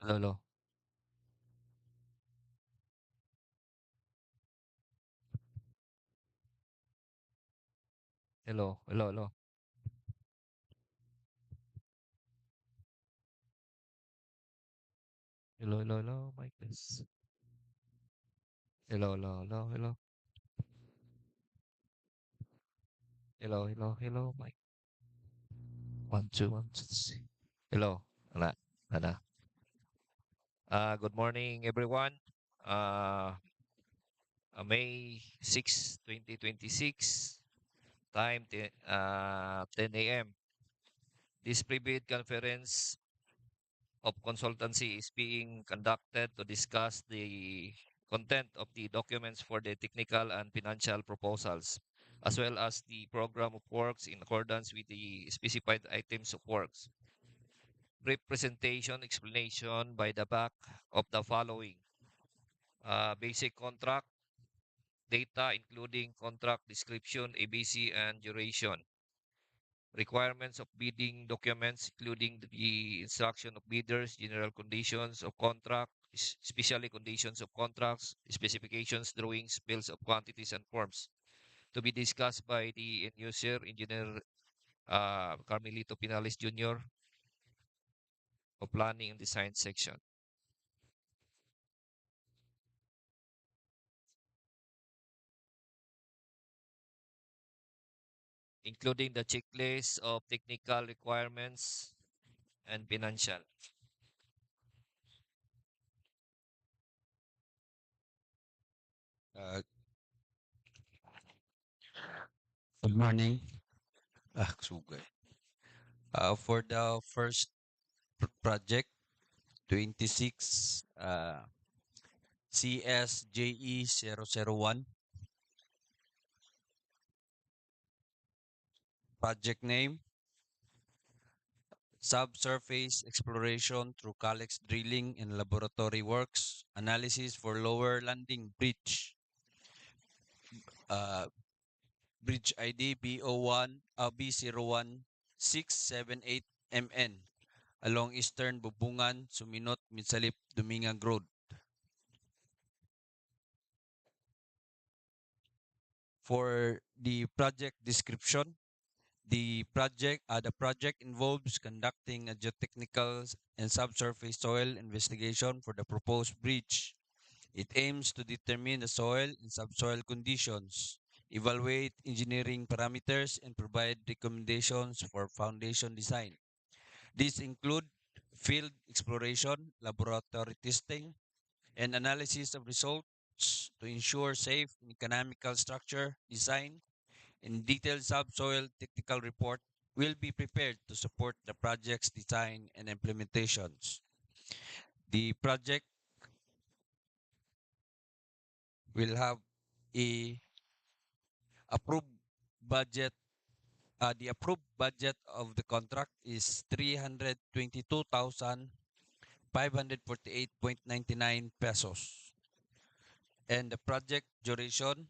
Hello, hello. Hello, hello, hello. Hello, hello, hello. Mic test. Hello, hello, hello, hello. Hello, hello, hello. Mic. One, two, one, two, three. Hello. Wala. Wala. Good morning, everyone. Uh, May 6, 2026. Time 10 a.m. This private conference of consultancy is being conducted to discuss the content of the documents for the technical and financial proposals, as well as the program of works in accordance with the specified items of works. Brief presentation explanation by the back of the following. Basic contract data including contract description, ABC, and duration. Requirements of bidding documents, including the instruction of bidders, general conditions of contract, especially conditions of contracts, specifications, drawings, bills of quantities, and forms. To be discussed by the end user, Engineer Carmelito Pinales Jr. of Planning and Design Section, including the checklist of technical requirements and financial. Uh, Good morning. Sugay. For the first project, 26 CSJE001, project name, subsurface exploration through CALYX drilling and laboratory works, analysis for lower landing bridge, uh, bridge ID BO1, B01-678MN along Eastern BOBONGAN-SOMINOT-MIDSALIP Dumingag Road. For the project description, the project involves conducting a geotechnical and subsurface soil investigation for the proposed bridge. It aims to determine the soil and subsoil conditions, evaluate engineering parameters, and provide recommendations for foundation design. These include field exploration, laboratory testing, and analysis of results to ensure safe and economical structure design, and detailed subsoil technical report will be prepared to support the project's design and implementations. The project will have a approved budget. The approved budget of the contract is 322,548.99 pesos, and the project duration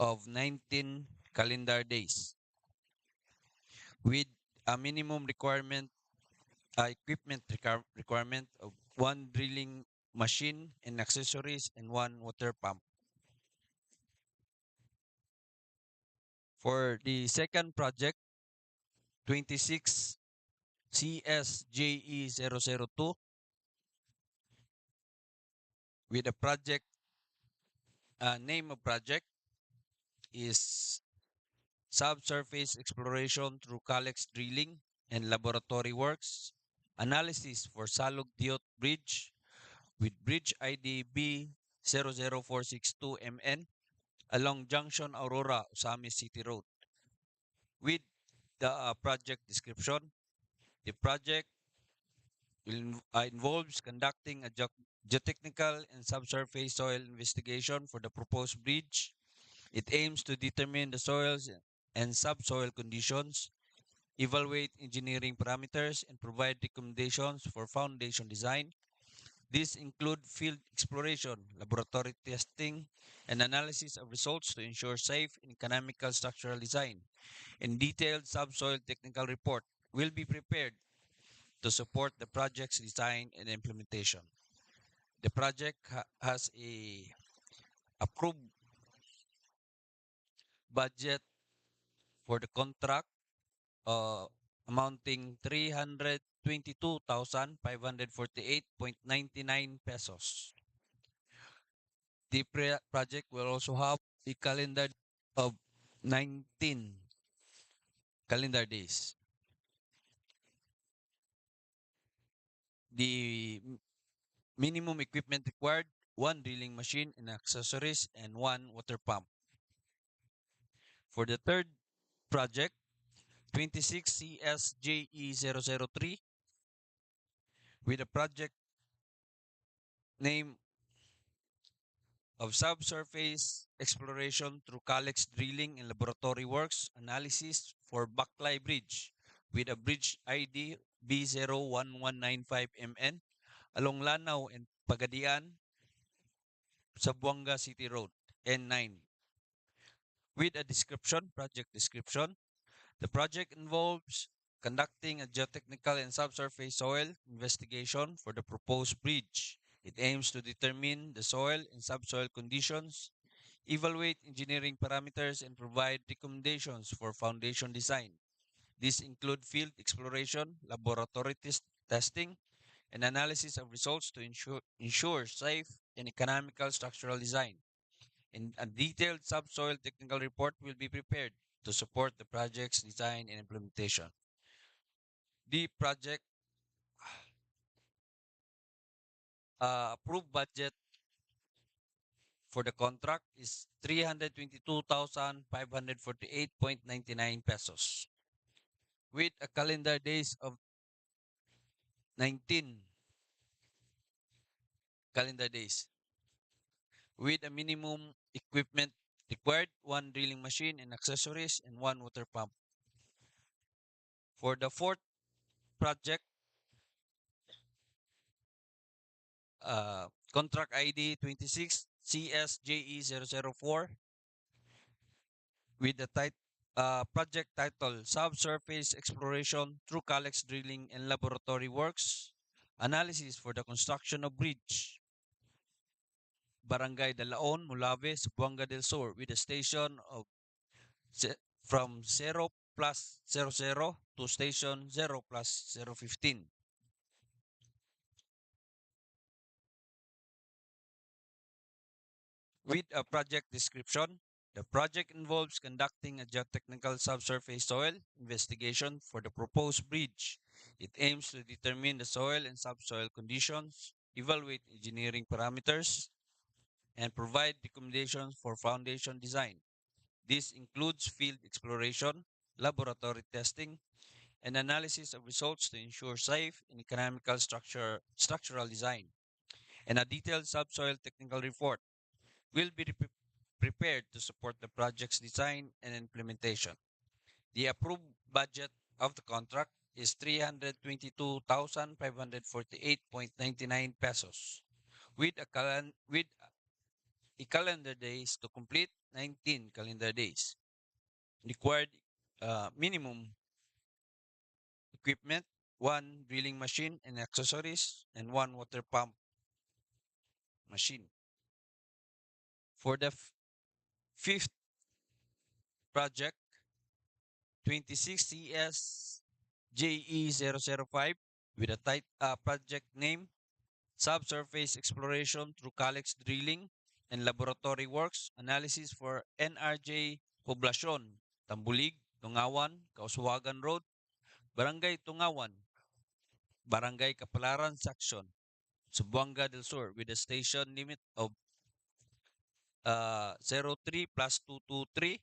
of 19 calendar days with a minimum requirement of one drilling machine and accessories and one water pump. For the second project, 26 CSJE002, with the project name of project is subsurface exploration through CALYX drilling and laboratory works, analysis for SALUG DIUT bridge with bridge ID B00462MN along Junction Aurora, OZAMIS City Road. With the project description, the project involves conducting a geotechnical and subsurface soil investigation for the proposed bridge. It aims to determine the soils and subsoil conditions, evaluate engineering parameters, and provide recommendations for foundation design. These include field exploration, laboratory testing, and analysis of results to ensure safe and economical structural design. And detailed subsoil technical report will be prepared to support the project's design and implementation. The project has a approved budget for the contract amounting 322,548.99 pesos. The project will also have a calendar of 19 calendar days. The minimum equipment required, one drilling machine and accessories, and one water pump. For the third project, 26 CSJE003, with a project name of subsurface exploration through CALYX drilling and laboratory works analysis for BACLAY Bridge with a bridge ID B01195MN along LANAO and PAGADIAN, Zamboanga City Road, N9. With a description, project description, the project involves conducting a geotechnical and subsurface soil investigation for the proposed bridge. It aims to determine the soil and subsoil conditions, evaluate engineering parameters, and provide recommendations for foundation design. These include field exploration, laboratory testing, and analysis of results to ensure safe and economical structural design. And a detailed subsoil technical report will be prepared to support the project's design and implementation. The project approved budget for the contract is 322,548.99 pesos with a calendar days of 19 calendar days with a minimum equipment required, one drilling machine and accessories, and one water pump. For the fourth project, contract ID 26 CSJE004 with the project title Subsurface Exploration through CALYX Drilling and Laboratory Works Analysis for the Construction of Bridge Barangay DALAON, MOLAVE, Zamboanga del Sur with a station of from 0 plus 00 to station 0 plus 015. With a project description, the project involves conducting a geotechnical subsurface soil investigation for the proposed bridge. It aims to determine the soil and subsoil conditions, evaluate engineering parameters, and provide recommendations for foundation design. This includes field exploration, laboratory testing, and analysis of results to ensure safe and economical structural design. And a detailed subsoil technical report will be prepared to support the project's design and implementation. The approved budget of the contract is 322,548.99 pesos with a calendar days to complete 19 calendar days. Required minimum equipment, one drilling machine and accessories, and one water pump machine. For the fifth project, 26 CS JE005 with a project name Subsurface Exploration through CALYX Drilling and Laboratory Works Analysis for NRJ Poblacion, Tambulig, Tungawan, Kauswagan Road, Barangay Tungawan, Barangay Kapalaran Section, Zamboanga del Sur with a station limit of 03 plus 223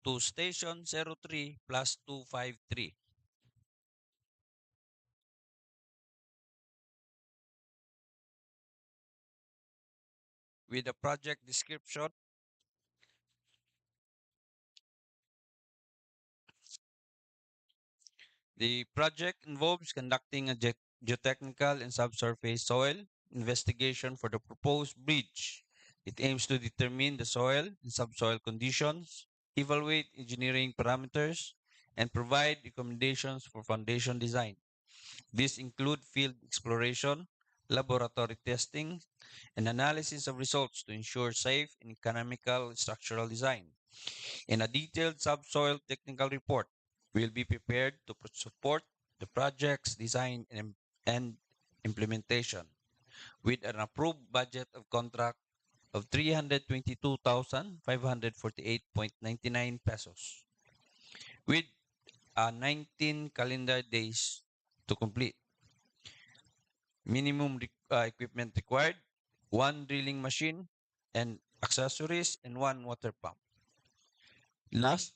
to station 03 plus 253. With a project description, the project involves conducting a geotechnical and subsurface soil investigation for the proposed bridge. It aims to determine the soil and subsoil conditions, evaluate engineering parameters, and provide recommendations for foundation design. These include field exploration, laboratory testing, and analysis of results to ensure safe and economical structural design. And a detailed subsoil technical report will be prepared to support the project's design and implementation with an approved budget of contract of 322,548.99 pesos with 19 calendar days to complete. Minimum equipment required, 1 drilling machine and accessories, and 1 water pump. Last,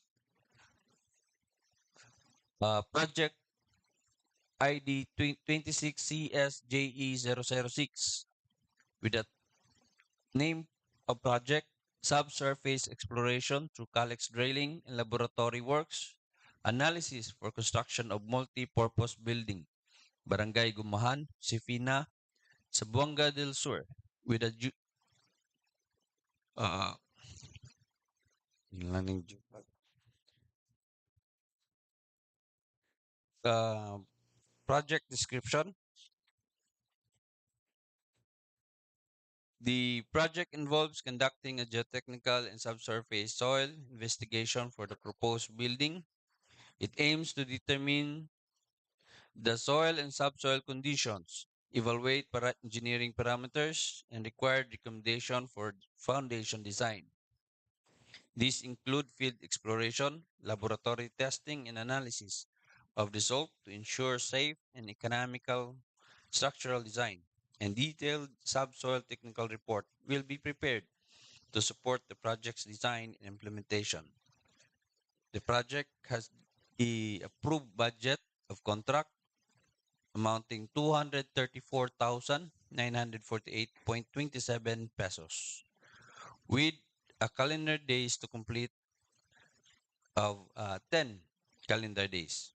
project ID 26CSJE006 with the name of project subsurface exploration through CALYX drilling and laboratory works, analysis for construction of multi-purpose building, Barangay Gumahan, Sifina, Zamboanga del Sur with a project description. The project involves conducting a geotechnical and subsurface soil investigation for the proposed building. It aims to determine the soil and subsoil conditions, evaluate engineering parameters, and required recommendation for foundation design. These include field exploration, laboratory testing, and analysis of result to ensure safe and economical structural design. And detailed subsoil technical report will be prepared to support the project's design and implementation. The project has the approved budget of contract amounting 234,948.27 pesos with a calendar days to complete of 10 calendar days.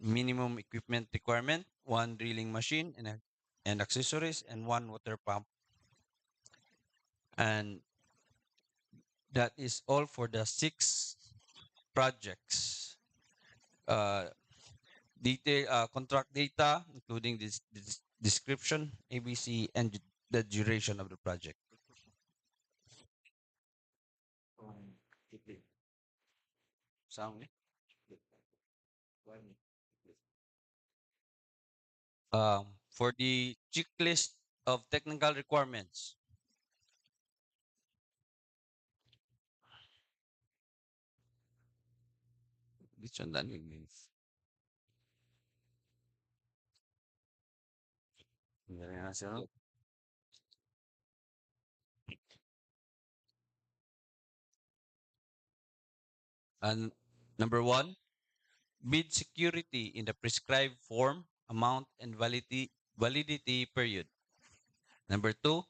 Minimum equipment requirement, 1 drilling machine and accessories, and 1 water pump. And that is all for the 6 projects. Contract data, including this description, ABC, and the duration of the project. For the checklist of technical requirements, this one done means. And number 1, bid security in the prescribed form, amount, and validity period. Number 2,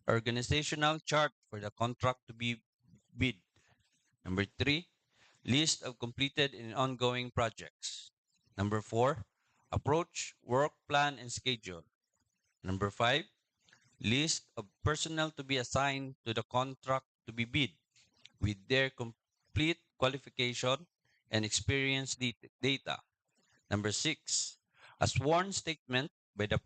organizational chart for the contract to be bid. Number 3, list of completed and ongoing projects. Number 4, approach, work plan, and schedule. Number 5, list of personnel to be assigned to the contract to be bid with their complete qualification and experience data. Number 6, a sworn statement by the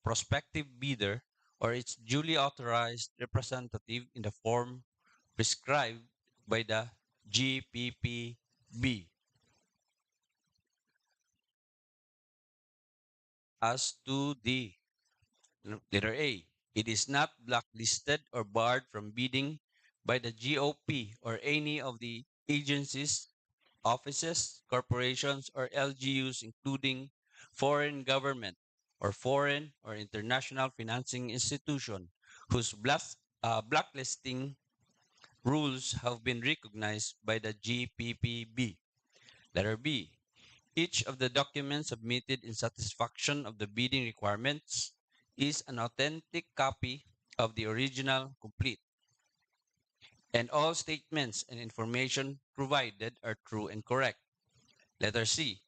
prospective bidder or its duly authorized representative in the form prescribed by the GPPB. As to the letter A, it is not blacklisted or barred from bidding by the GOP or any of the agencies, offices, corporations, or LGUs, including foreign government or foreign or international financing institution whose blacklisting rules have been recognized by the GPPB. Letter B, each of the documents submitted in satisfaction of the bidding requirements is an authentic copy of the original complete, and all statements and information provided are true and correct. Letter C,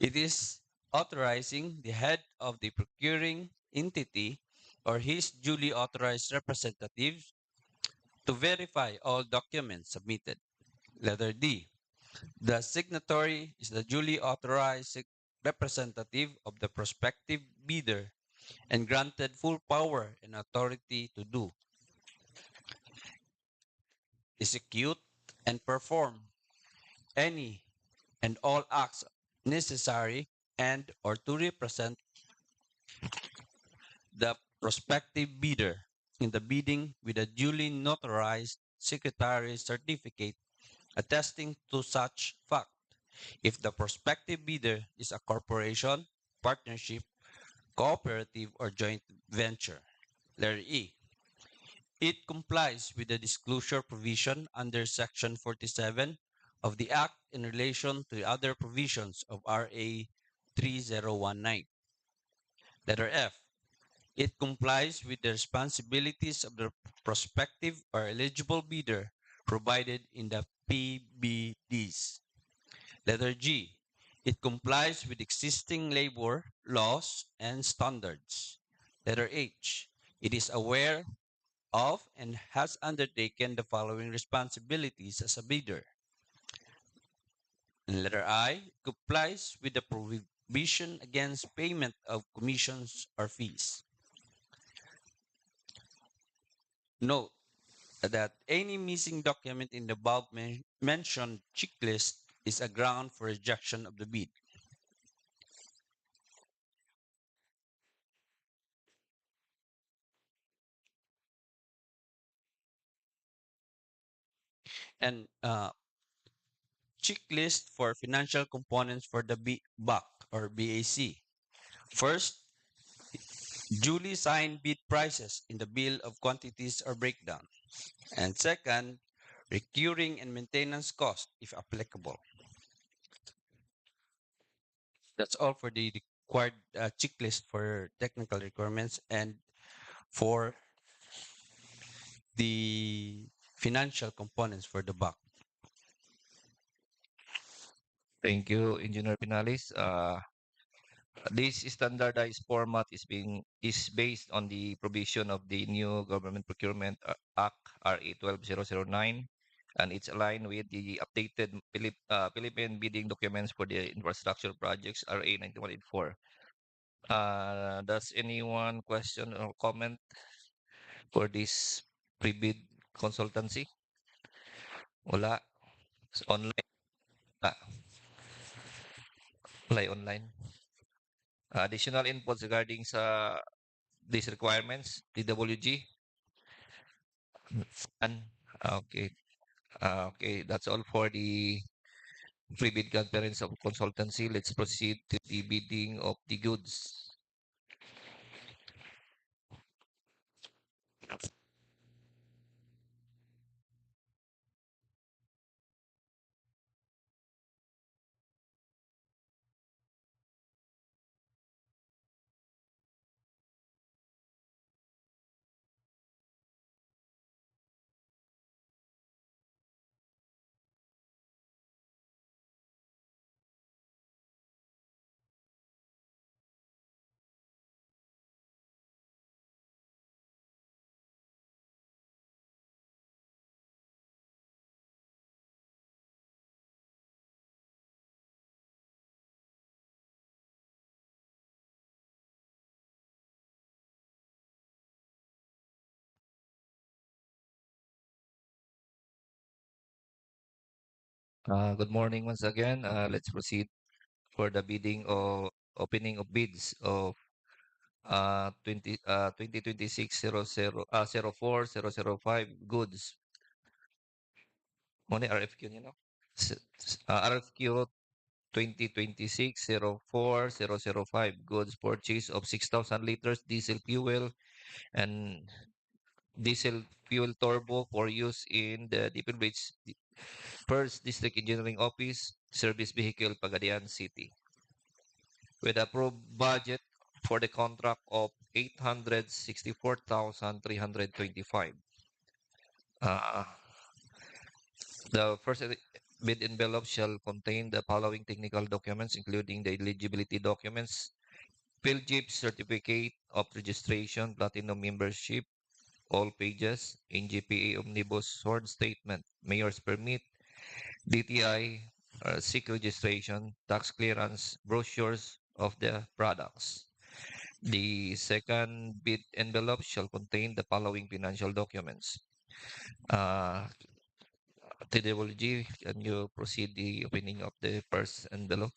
it is authorizing the head of the procuring entity or his duly authorized representative to verify all documents submitted. Letter D. The signatory is the duly authorized representative of the prospective bidder and granted full power and authority to do, execute, and perform any and all acts necessary and or to represent the prospective bidder in the bidding with a duly notarized secretary certificate attesting to such fact. If the prospective bidder is a corporation, partnership, cooperative, or joint venture. Letter E. It complies with the disclosure provision under Section 47 of the Act in relation to the other provisions of RA 3019. Letter F. It complies with the responsibilities of the prospective or eligible bidder provided in the PBDs. Letter G. It complies with existing labor laws and standards. Letter H. It is aware of and has undertaken the following responsibilities as a bidder. And letter I. Complies with the prohibition against payment of commissions or fees. Note that any missing document in the above mentioned checklist is a ground for rejection of the bid. And checklist for financial components for the BAC or BAC. First, duly signed bid prices in the bill of quantities or breakdown. And second, recurring and maintenance cost if applicable. That's all for the required checklist for technical requirements and for the financial components for the BAC. Thank you, Engineer Pinalis. This standardized format is based on the provision of the new Government Procurement Act RA 12009, and it's aligned with the updated Philippine bidding documents for the infrastructure projects RA 9184. Does anyone question or comment for this pre-bid consultancy? Wala. It's online. Ah, online. Additional inputs regarding sa these requirements, DWG? And okay. Okay, that's all for the pre-bid conference of consultancy. Let's proceed to the bidding of the goods. Good morning once again. Let's proceed for the bidding or opening of bids of 2026 04 005 goods. Mo ni RFQ niyo, no? RFQ 2026 04 005 goods purchase of 6,000 liters diesel fuel and diesel fuel turbo for use in the DPWH First District Engineering Office, Service Vehicle, Pagadian City, with approved budget for the contract of 864,325. The first bid envelope shall contain the following technical documents, including the eligibility documents, PhilJIP Certificate of Registration, Platinum Membership, all pages, NGPA Omnibus Sworn Statement, Mayor's Permit, DTI, SIC registration, tax clearance, brochures of the products. The second bid envelope shall contain the following financial documents. TWG, can you proceed the opening of the first envelope?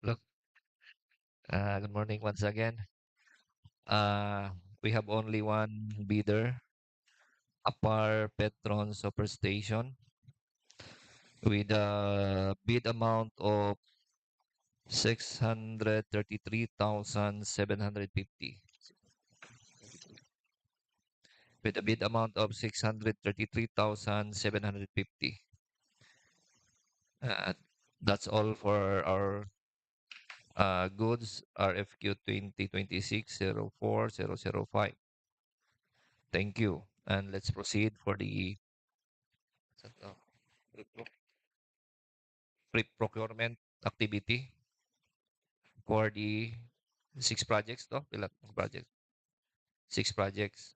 Look, good morning once again. Uh, we have only one bidder, Apar Petron Superstation, with a bid amount of 633,750. With a bid amount of 633,750. Uh, that's all for our goods RFQ 2026-04-005. Thank you. And let's proceed for the pre-procurement activity for the six projects. No? Ilang projects? Six projects.